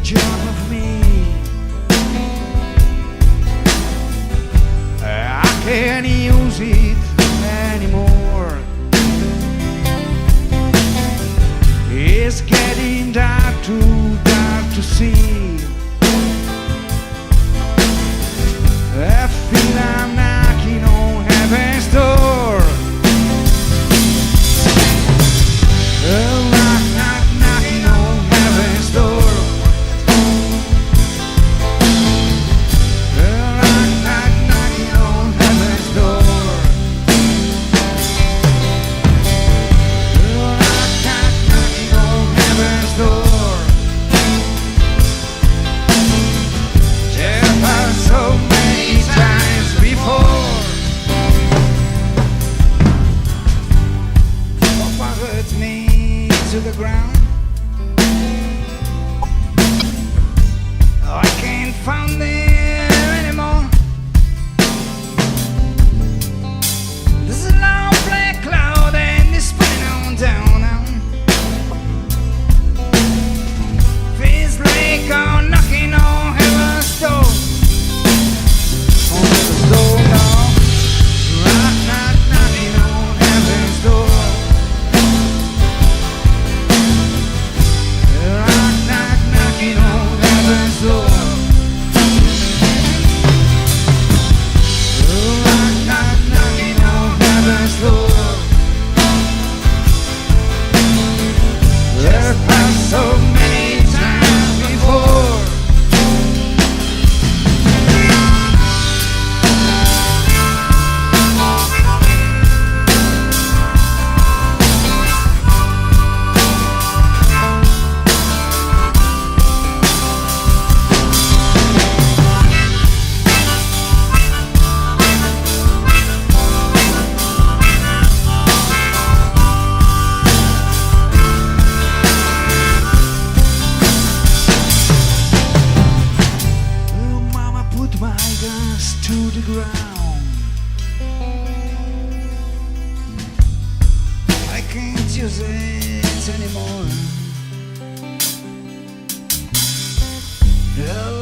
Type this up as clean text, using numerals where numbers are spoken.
job of me. I can't use it anymore. It's getting dark, too dark to see. I feel I'm knocking on heaven's door. Knock, knock, knocking on heaven's door. Knock, knock, knocking on heaven's door. Knock, knock, knocking on heaven's door. There are so many times before. What hurts me to the ground? I can't find them anymore. There's a long black cloud and it's spinning on down now. Feels like I'm knocking on heaven's door. On heaven's door now. Knock, knock, knocking on heaven's door. Knock, knock, knocking on heaven's door. Knock, knock, knocking on heaven's door. There passed so many times before. Oh, Mama, put my guns to the ground. I can't use it anymore. Oh,